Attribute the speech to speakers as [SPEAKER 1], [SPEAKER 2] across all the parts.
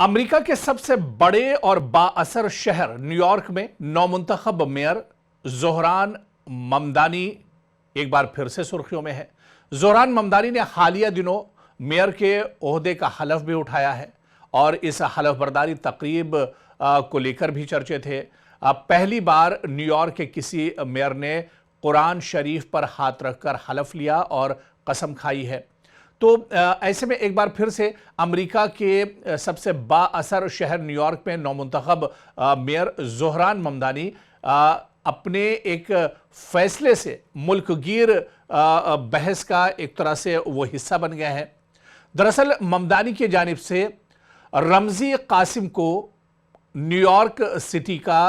[SPEAKER 1] America के सबसे बड़े और बाअसर शहर न्यूयॉर्क में नौमुंतखब मेयर ज़ोहरान ममदानी एक बार फिर से सुर्खियों में है। ज़ोहरान ममदानी ने हालिया दिनों मेयर के ओहदे का हलफ भी उठाया है और इस हलफ बर्दारी तकरीब को लेकर भी चर्चे थे। पहली बार न्यूयॉर्क के किसी मेयर ने कुरान शरीफ पर हाथ रखकर हलफ लिया और कसम खाई है। तो ऐसे में एक बार फिर से अमेरिका के सबसे बाअसर शहर न्यूयॉर्क में नौमुंतखब मेयर ज़ोहरान ममदानी अपने एक फैसले से मुल्कगीर बहस का एक तरह से वो हिस्सा बन गए हैं। दरअसल ममदानी की जानिब से रमज़ी कासिम को न्यूयॉर्क सिटी का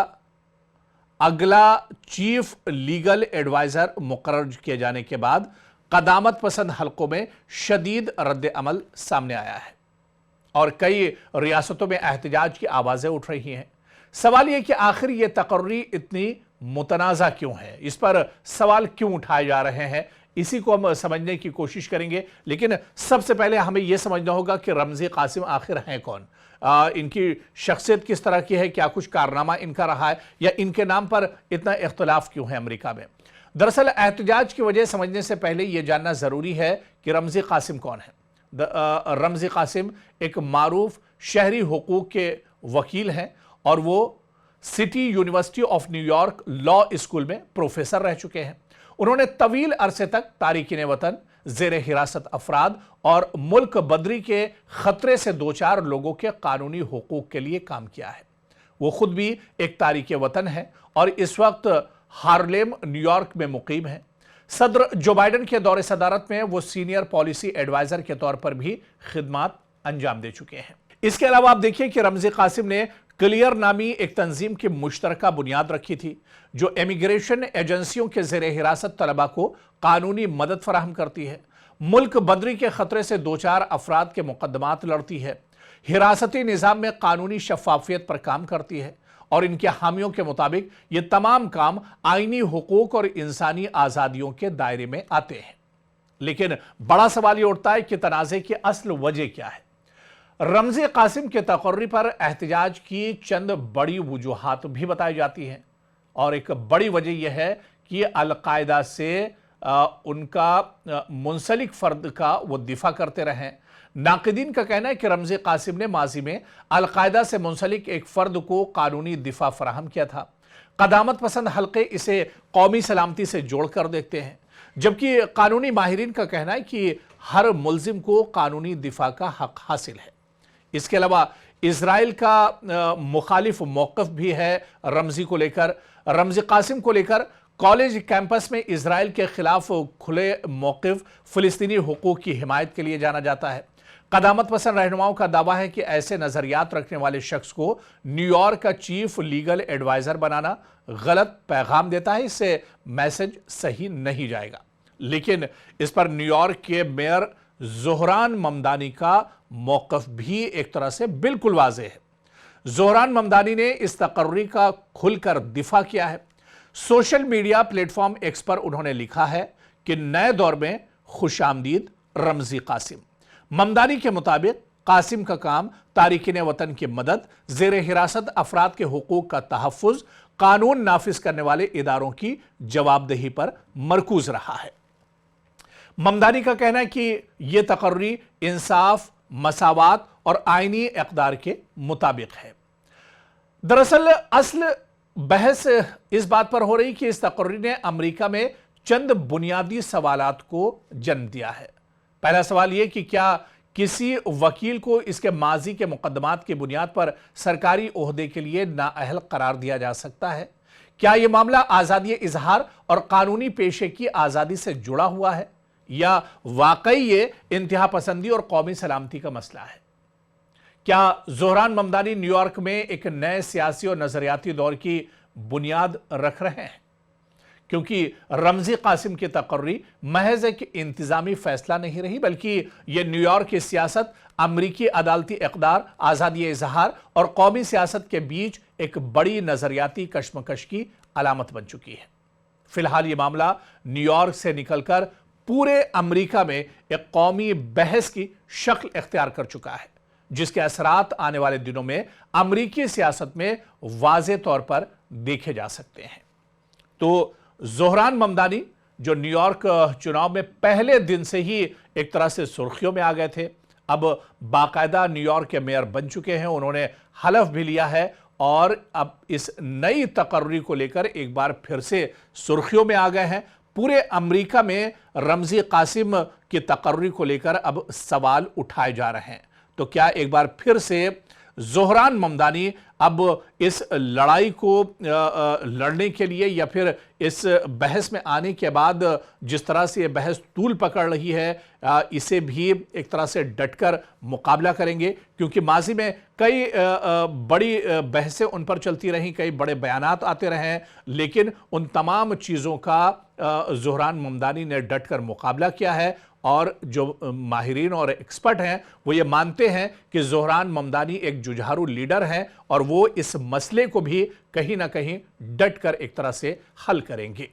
[SPEAKER 1] अगला चीफ लीगल एडवाइज़र मुकर्रर किए जाने के बाद क़दामत पसंद हलकों में शदीद रद्द अमल सामने आया है और कई रियासतों में एहतजाज की आवाज़ें उठ रही हैं। सवाल यह कि आखिर ये तकर्री इतनी मुतनाज़ा क्यों है, इस पर सवाल क्यों उठाए जा रहे हैं, इसी को हम समझने की कोशिश करेंगे। लेकिन सबसे पहले हमें यह समझना होगा कि रमज़ी कासिम आखिर हैं कौन, इनकी शख्सियत किस तरह की है, क्या कुछ कारनामा इनका रहा है या इनके नाम पर इतना इख्तलाफ क्यों है अमेरिका में। दरअसल एहतजाज की वजह समझने से पहले यह जानना ज़रूरी है कि रमज़ी कासिम कौन है। रमज़ी कासिम एक मारूफ शहरी हुकूक के वकील हैं और वो city university of New York law school में प्रोफेसर रह चुके हैं। उन्होंने तवील अरसे तक तारिकीन वतन, ज़ेर हिरासत अफराद और मुल्क बदरी के ख़तरे से दो चार लोगों के कानूनी हुकूक के लिए काम किया है। वो खुद भी एक तारिक वतन है और इस वक्त हार्लेम न्यूयॉर्क में मुकीम है। सदर जो बाइडन के दौरे सदारत में वो सीनियर पॉलिसी एडवाइजर के तौर पर भी खिदमात अंजाम दे चुके हैं। इसके अलावा आप देखिए कि रमज़ी कासिम ने क्लियर नामी एक तंजीम की मुश्तरका बुनियाद रखी थी जो इमिग्रेशन एजेंसियों के ज़ेर हिरासत तलबा को कानूनी मदद फराहम करती है, मुल्क बदरी के खतरे से दो चार अफराद के मुकदमात लड़ती है, हिरासती निज़ाम में कानूनी शफाफियत पर काम करती है और इनके हामियों के मुताबिक ये तमाम काम आईनी हुकूक और इंसानी आज़ादियों के दायरे में आते हैं। लेकिन बड़ा सवाल ये उठता है कि तनाज़े की असल वजह क्या है। रमज़ी कासिम के तकर्री पर एहतजाज की चंद बड़ी वजूहात भी बताई जाती हैं और एक बड़ी वजह यह है कि अल-कायदा से उनका मुंसलिक फ़र्द का वो दिफा करते रहें। नाक़िदीन का कहना है कि रमज़ी कासिम ने माजी में अल-कायदा से मुंसलिक एक फ़र्द को कानूनी दिफा फराहम किया था। क़दामत पसंद हल्के इसे कौमी सलामती से जोड़ कर देखते हैं, जबकि कानूनी माहिरीन का कहना है कि हर मुल्ज़िम को कानूनी दिफा का हक हासिल है। इसके अलावा इजराइल का मुखालिफ मौक़िफ़ भी है रमज़ी को लेकर। रमज़ी कासिम को लेकर कॉलेज कैंपस में इजराइल के खिलाफ खुले मौक़िफ़ फ़िलिस्तीनी हुकूक की हिमायत के लिए जाना जाता है। क़दामत पसंद रहनुमाओं का दावा है कि ऐसे नज़रियात रखने वाले शख्स को न्यूयॉर्क का चीफ लीगल एडवाइज़र बनाना गलत पैगाम देता है, इससे मैसेज सही नहीं जाएगा। लेकिन इस पर न्यूयॉर्क के मेयर ज़ोहरान ममदानी का मौक़िफ़ भी एक तरह से बिल्कुल वाज़ेह है। ज़ोहरान ममदानी ने इस तकर्री का खुलकर दिफा किया है। सोशल मीडिया प्लेटफॉर्म एक्स पर उन्होंने लिखा है कि नए दौर में खुशामदीद रमज़ी कासिम। ममदानी के मुताबिक कासिम का काम तारिकीन वतन की मदद, ज़ेर हिरासत अफराद के हुकूक का तहफ़्फ़ुज़, कानून नाफिज करने वाले इदारों की जवाबदेही पर मरकूज रहा है। ममदानी का कहना है कि यह तकर्री इंसाफ, मसावात और आईनी इक़दार के मुताबिक है। दरअसल असल बहस इस बात पर हो रही कि इस तकर्री ने अमेरिका में चंद बुनियादी सवालात को जन्म दिया है। पहला सवाल यह कि क्या किसी वकील को इसके माजी के मुकदमात की बुनियाद पर सरकारी ओहदे के लिए नाअहल करार दिया जा सकता है? क्या यह मामला आज़ादी इजहार और कानूनी पेशे की आज़ादी से जुड़ा हुआ है या वाकई ये इंतहा पसंदी और कौमी सलामती का मसला है? क्या ज़ोहरान ममदानी न्यूयॉर्क में एक नए सियासी और नज़रियाती दौर की बुनियाद रख रहे हैं? क्योंकि रमज़ी कासिम की तकर्री महज एक इंतज़ामी फ़ैसला नहीं रही, बल्कि यह न्यूयॉर्क की सियासत, अमरीकी अदालती इक़दार, आज़ादी इजहार और कौमी सियासत के बीच एक बड़ी नज़रियाती कशमकश की अलामत बन चुकी है। फ़िलहाल ये मामला न्यूयॉर्क से निकलकर पूरे अमेरिका में एक कौमी बहस की शक्ल इख्तियार कर चुका है, जिसके असरात आने वाले दिनों में अमरीकी सियासत में वाज़े तौर पर देखे जा सकते हैं। तो ज़ोहरान ममदानी जो न्यूयॉर्क चुनाव में पहले दिन से ही एक तरह से सुर्खियों में आ गए थे, अब बाकायदा न्यूयॉर्क के मेयर बन चुके हैं। उन्होंने हलफ भी लिया है और अब इस नई तकर्री को लेकर एक बार फिर से सुर्खियों में आ गए हैं। पूरे अमेरिका में रमज़ी कासिम की तकर्री को लेकर अब सवाल उठाए जा रहे हैं। तो क्या एक बार फिर से ज़ोहरान ममदानी अब इस लड़ाई को लड़ने के लिए या फिर इस बहस में आने के बाद जिस तरह से ये बहस तूल पकड़ रही है, इसे भी एक तरह से डटकर मुकाबला करेंगे? क्योंकि माजी में कई बड़ी बहसें उन पर चलती रहीं, कई बड़े बयानात आते रहे हैं, लेकिन उन तमाम चीज़ों का ज़ोहरान ममदानी ने डटकर मुकाबला किया है। और जो माहिरीन और एक्सपर्ट हैं वो ये मानते हैं कि ज़ोहरान ममदानी एक जुझारू लीडर हैं और वो इस मसले को भी कहीं ना कहीं डटकर एक तरह से हल करेंगे।